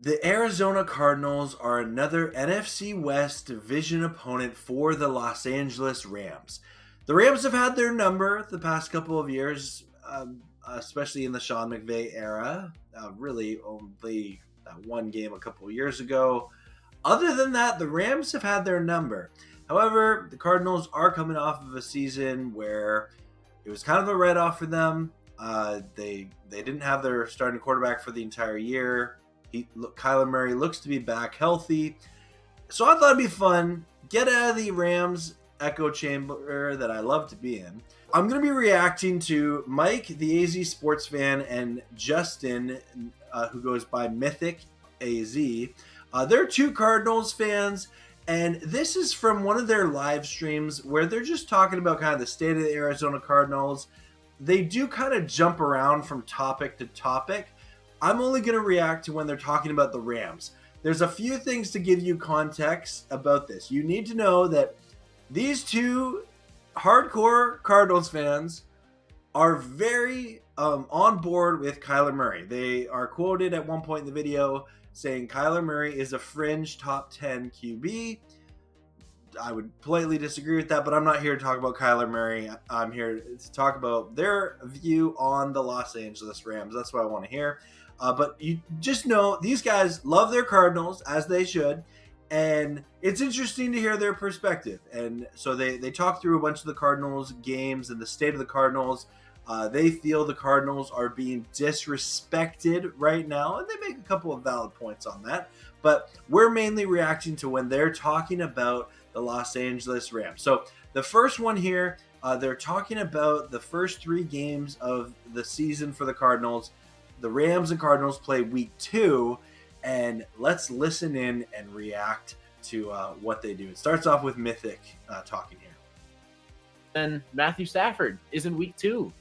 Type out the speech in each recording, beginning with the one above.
The Arizona Cardinals are another NFC West division opponent for the Los Angeles Rams. The Rams have had their number the past couple of years, especially in the Sean McVay era. Really, only that one game a couple of years ago. Other than that, the Rams have had their number. However, the Cardinals are coming off of a season where it was kind of a write-off for them. They didn't have their starting quarterback for the entire year. Kyler Murray looks to be back healthy. So I thought it'd be fun. Get out of the Rams echo chamber that I love to be in. I'm going to be reacting to Mike, the AZ sports fan, and Justin, who goes by Mythic AZ. They're two Cardinals fans, and this is from one of their live streams where they're just talking about kind of the state of the Arizona Cardinals. They do kind of jump around from topic to topic. I'm only going to react to when they're talking about the Rams. There's a few things to give you context about this. You need to know that these two hardcore Cardinals fans are very on board with Kyler Murray. They are quoted at one point in the video saying Kyler Murray is a fringe top 10 QB. I would politely disagree with that, but I'm not here to talk about Kyler Murray. I'm here to talk about their view on the Los Angeles Rams. That's what I want to hear. But you just know these guys love their Cardinals, as they should, and it's interesting to hear their perspective. And so they talk through a bunch of the Cardinals games and the state of the Cardinals. They feel the Cardinals are being disrespected right now, and they make a couple of valid points on that. But we're mainly reacting to when they're talking about the Los Angeles Rams. So the first one here, they're talking about the first three games of the season for the Cardinals. The Rams and Cardinals play week 2, and let's listen in and react to what they do. It starts off with Mythic talking here. And Matthew Stafford is in week 2.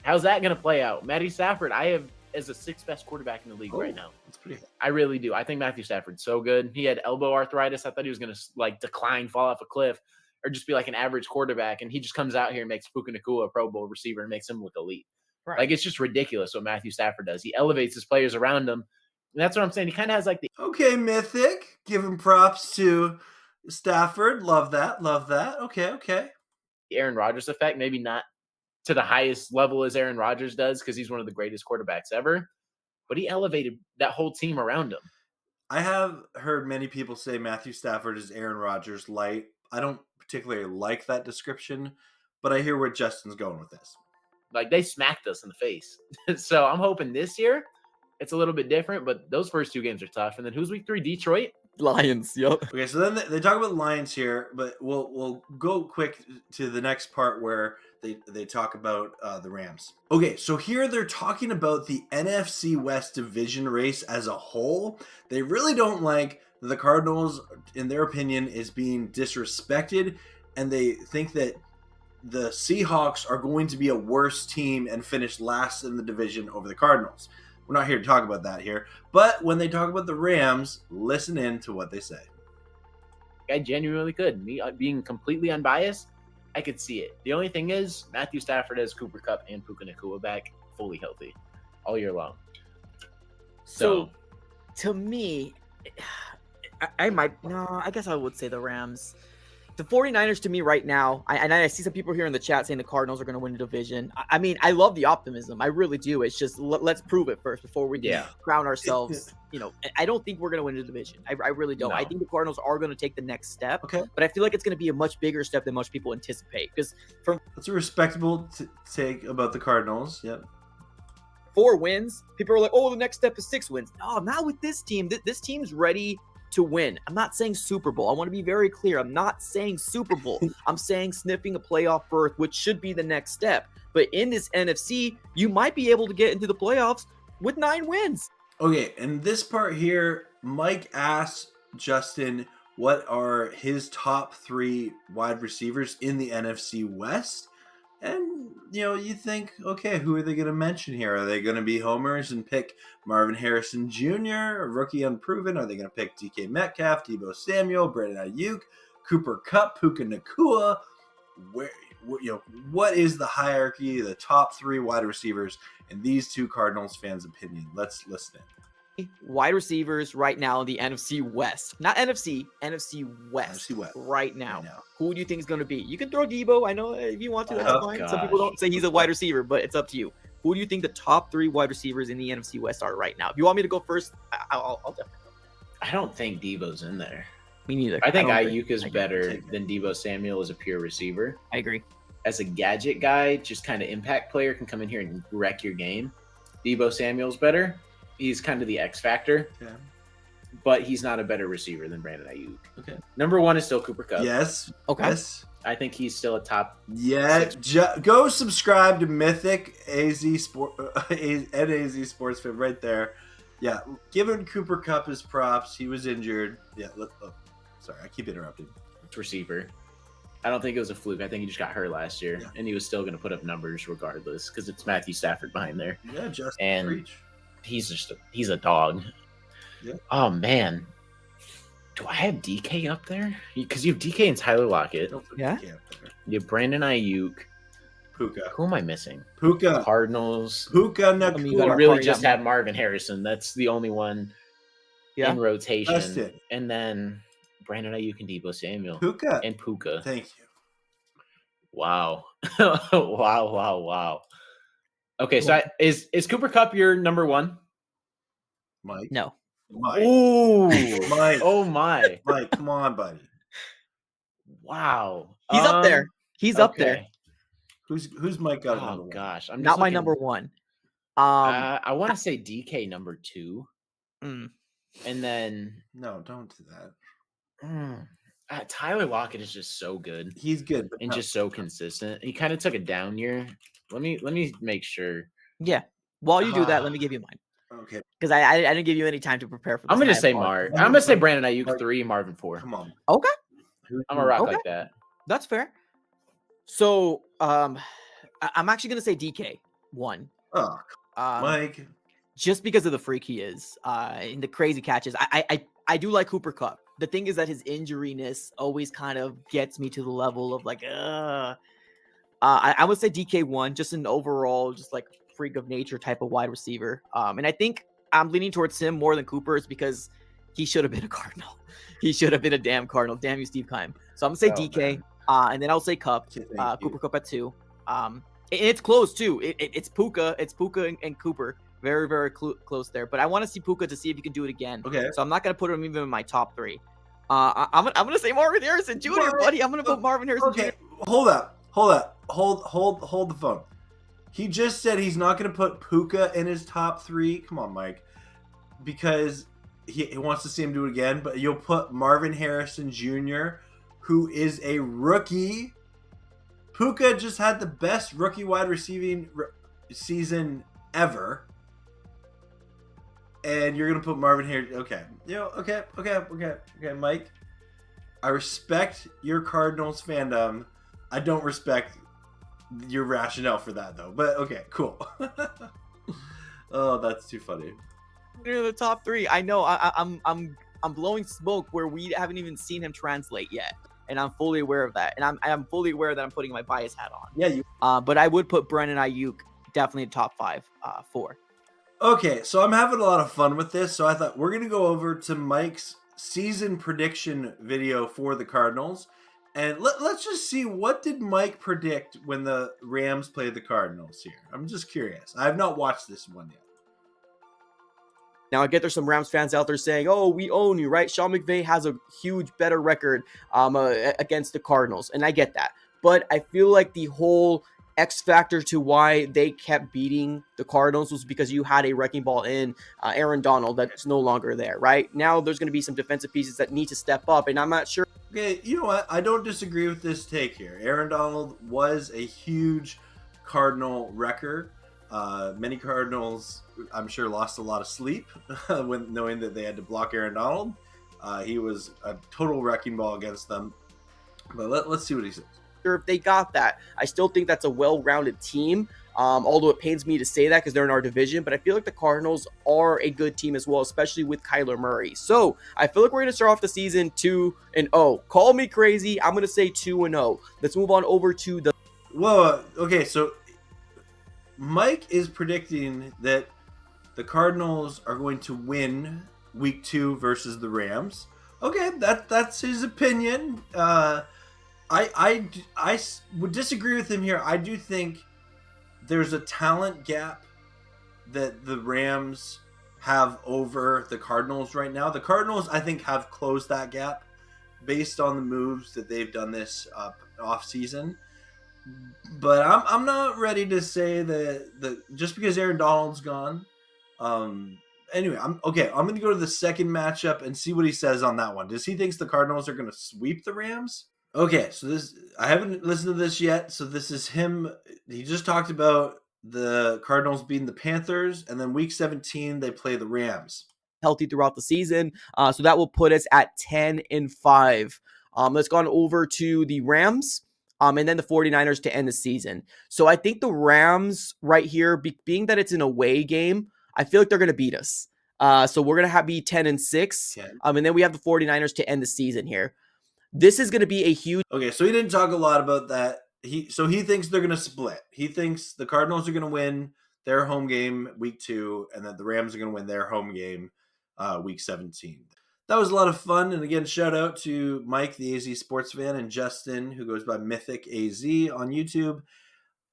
How's that going to play out? Matthew Stafford, I have as the 6th best quarterback in the league right now. That's pretty good. I really do. I think Matthew Stafford's so good. He had elbow arthritis. I thought he was going to decline, fall off a cliff, or just be like an average quarterback. And he just comes out here and makes Puka Nacua a Pro Bowl receiver and makes him look elite. Right. It's just ridiculous what Matthew Stafford does. He elevates his players around him. And that's what I'm saying. He kind of has the... Okay, Mythic. Give him props to Stafford. Love that. Love that. Okay. Aaron Rodgers effect. Maybe not to the highest level as Aaron Rodgers does because he's one of the greatest quarterbacks ever. But he elevated that whole team around him. I have heard many people say Matthew Stafford is Aaron Rodgers light. I don't particularly like that description, but I hear where Justin's going with this. They smacked us in the face. So I'm hoping this year it's a little bit different, but those first 2 games are tough. And then who's week 3? Detroit? Lions, yep. Okay, so then they talk about the Lions here, but we'll go quick to the next part where they talk about the Rams. Okay, so here they're talking about the NFC West division race as a whole. They really don't like the Cardinals, in their opinion, is being disrespected, and they think that the Seahawks are going to be a worse team and finish last in the division over the Cardinals. We're not here to talk about that here. But when they talk about the Rams, listen in to what they say. I genuinely could. Me being completely unbiased, I could see it. The only thing is, Matthew Stafford has Cooper Kupp and Puka Nacua back fully healthy all year long. So to me, I guess I would say the Rams. The 49ers to me right now, I see some people here in the chat saying the Cardinals are going to win the division. I mean, I love the optimism. I really do. It's just let's prove it first before we crown ourselves. I don't think we're going to win the division. I really don't. No. I think the Cardinals are going to take the next step. Okay. But I feel like it's going to be a much bigger step than most people anticipate. Because that's a respectable take about the Cardinals. Yep. 4 wins. People are like, oh, the next step is 6 wins. No, not with this team. This team's ready to win. I'm not saying Super Bowl. I want to be very clear. I'm not saying Super Bowl. I'm saying sniffing a playoff berth, which should be the next step. But in this NFC, you might be able to get into the playoffs with 9 wins. Okay, and this part here, Mike asks Justin what are his top 3 wide receivers in the NFC West. And, you think, okay, who are they going to mention here? Are they going to be homers and pick Marvin Harrison Jr., a rookie unproven? Are they going to pick DK Metcalf, Deebo Samuel, Brandon Ayuk, Cooper Kupp, Puka Nacua? What is the hierarchy, the top 3 wide receivers in these two Cardinals fans' opinion? Let's listen in. wide receivers right now in the NFC West. Not NFC, NFC West. NFC West. Right now. Who do you think is going to be? You can throw Debo. I know if you want to, that's fine. Gosh. Some people don't say he's a wide receiver, but it's up to you. Who do you think the top 3 wide receivers in the NFC West are right now? If you want me to go first, I'll definitely go. I don't think Debo's in there. Me neither. I think Ayuk is better than Debo Samuel as a pure receiver. I agree. As a gadget guy, just kind of impact player, can come in here and wreck your game. Debo Samuel's better. He's kind of the X factor. Okay. But he's not a better receiver than Brandon Ayuk. Okay. Number 1 is still Cooper Kupp. Yes. Okay. Yes. I think he's still a top. Yeah. Go subscribe to Mythic AZ Sport and AZ Sports Fan right there. Yeah. Giving Cooper Kupp his props. He was injured. Yeah. Sorry, I keep interrupting. Receiver. I don't think it was a fluke. I think he just got hurt last year, and he was still going to put up numbers regardless because it's Matthew Stafford behind there. Yeah, just and preach. He's a dog. Yeah. Oh man, do I have DK up there? Because you have DK and Tyler Lockett. Yeah. You have Brandon Ayuk. Puka. Who am I missing? Puka. Cardinals. Puka. You really just had Marvin Harrison. That's the only one in rotation. That's it. And then Brandon Ayuk and Debo Samuel. Puka. And Puka. Thank you. Wow. Wow. Okay, so is Cooper Kupp your number 1? Mike. No. Mike. Ooh. Mike. Oh my. Mike, come on, buddy. Wow. He's up there. He's up there. Who's Mike got? Oh gosh, I'm not just my looking, number 1. I want to say DK number 2, Mm. and then No, don't do that. Tyler Lockett is just so good. He's good, but and just so consistent. He kind of took a down year. Let me make sure. Yeah. While you do that, let me give you mine. Okay. Because I didn't give you any time to prepare for this. I'm gonna say I'm gonna say Brandon Ayuk 3, Marvin 4. Come on. Okay. I'm a rock like that. That's fair. So I'm actually gonna say DK 1. Oh, Mike. Just because of the freak he is, and the crazy catches. I do like Cooper Kupp. The thing is that his injuriness always kind of gets me to the level of like, I would say DK 1, just an overall, just like freak of nature type of wide receiver. And I think I'm leaning towards him more than Cooper. It's because he should have been a Cardinal. He should have been a damn Cardinal. Damn you, Steve Keim. So I'm gonna say DK, and then I'll say Kupp, Cooper Kupp at 2. And it's close too. It's Puka. It's Puka and Cooper. Very, very close there. But I want to see Puka to see if he can do it again. Okay. So I'm not going to put him even in my top 3. I'm going to say Marvin Harrison Jr., buddy. I'm going to put Marvin Harrison Jr. Hold up. Hold the phone. He just said he's not going to put Puka in his top 3. Come on, Mike. Because he wants to see him do it again. But you'll put Marvin Harrison Jr., who is a rookie. Puka just had the best rookie wide receiving season ever. And you're gonna put Marvin here. Okay. Okay, Mike. I respect your Cardinals fandom. I don't respect your rationale for that though. But okay, cool. Oh, that's too funny. You're the top 3. I know. I'm blowing smoke where we haven't even seen him translate yet, and I'm fully aware of that. And I'm fully aware that I'm putting my bias hat on. Yeah, you. But I would put Brandon Ayuk definitely in top 5, 4. Okay, so I'm having a lot of fun with this, so I thought we're going to go over to Mike's season prediction video for the Cardinals, and let's just see, what did Mike predict when the Rams played the Cardinals here? I'm just curious. I have not watched this one yet. Now, I get there's some Rams fans out there saying, oh, we own you, right? Sean McVay has a huge, better record against the Cardinals, and I get that. But I feel like the whole X factor to why they kept beating the Cardinals was because you had a wrecking ball in Aaron Donald that's no longer there, right? Now there's going to be some defensive pieces that need to step up, and I'm not sure. Okay, you know what? I don't disagree with this take here. Aaron Donald was a huge Cardinal wrecker. Many Cardinals, I'm sure, lost a lot of sleep when knowing that they had to block Aaron Donald. He was a total wrecking ball against them. But let's see what he says. If they got that, I still think that's a well-rounded team. Although it pains me to say that because they're in our division, but I feel like the Cardinals are a good team as well, especially with Kyler Murray. So I feel like we're going to start off the season 2-0. Call me crazy. I'm going to say 2-0. Let's move on over to the. Whoa. Okay, so Mike is predicting that the Cardinals are going to win week 2 versus the Rams. Okay, that's his opinion. I would disagree with him here. I do think there's a talent gap that the Rams have over the Cardinals right now. The Cardinals, I think, have closed that gap based on the moves that they've done this off season. But I'm not ready to say that just because Aaron Donald's gone. Anyway, I'm going to go to the second matchup and see what he says on that one. Does he think the Cardinals are going to sweep the Rams? Okay, so I haven't listened to this yet. So this is him. He just talked about the Cardinals beating the Panthers, and then week 17 they play the Rams. Healthy throughout the season, so that will put us at 10-5. Let's go on over to the Rams. And then the 49ers to end the season. So I think the Rams right here, being that it's an away game, I feel like they're going to beat us. So we're going to be 10-6. Okay. And then we have the 49ers to end the season here. This is going to be a huge... Okay, so he didn't talk a lot about that. He thinks they're going to split. He thinks the Cardinals are going to win their home game week 2, and then the Rams are going to win their home game week 17. That was a lot of fun. And again, shout out to Mike, the AZ sports fan, and Justin, who goes by Mythic AZ on YouTube.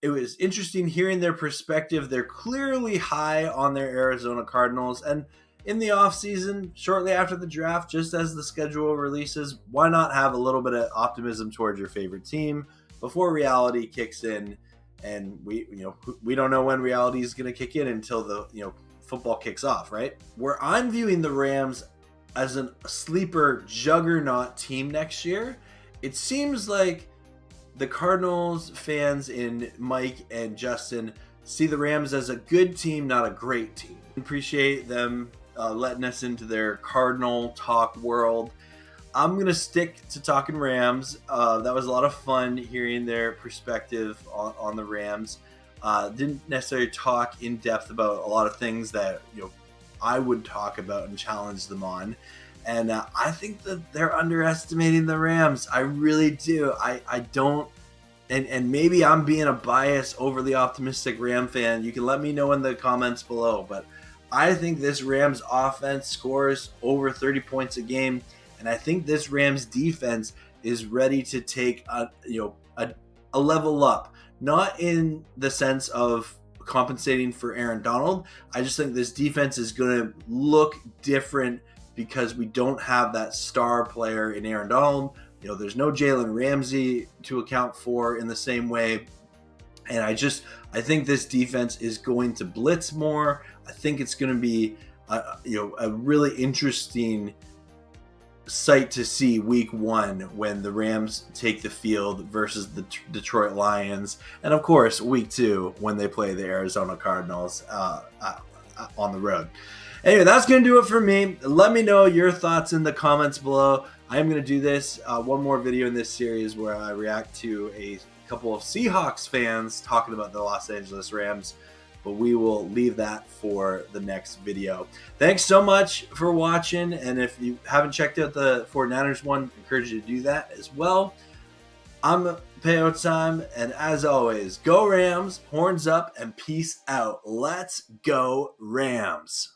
It was interesting hearing their perspective. They're clearly high on their Arizona Cardinals. And in the offseason, shortly after the draft, just as the schedule releases, why not have a little bit of optimism towards your favorite team before reality kicks in? And we don't know when reality is going to kick in until the football kicks off, right? Where I'm viewing the Rams as a sleeper juggernaut team next year, it seems like the Cardinals fans in Mike and Justin see the Rams as a good team, not a great team. Appreciate them letting us into their Cardinal talk world. I'm going to stick to talking Rams. That was a lot of fun hearing their perspective on the Rams. Didn't necessarily talk in depth about a lot of things that I would talk about and challenge them on. And I think that they're underestimating the Rams. I really do. I don't. And maybe I'm being a biased, overly optimistic Ram fan. You can let me know in the comments below. But I think this Rams offense scores over 30 points a game. And I think this Rams defense is ready to take a level up. Not in the sense of compensating for Aaron Donald. I just think this defense is going to look different because we don't have that star player in Aaron Donald. There's no Jalen Ramsey to account for in the same way. And I think this defense is going to blitz more. I think it's going to be a really interesting sight to see week 1 when the Rams take the field versus the Detroit Lions, and of course week 2 when they play the Arizona Cardinals on the road. Anyway, that's going to do it for me. Let me know your thoughts in the comments below. I am going to do this one more video in this series where I react to a couple of Seahawks fans talking about the Los Angeles Rams, but we will leave that for the next video. Thanks so much for watching, and if you haven't checked out the 49ers one, I encourage you to do that as well. I'm Peo Time, and as always, go Rams, horns up, and peace out. Let's go Rams.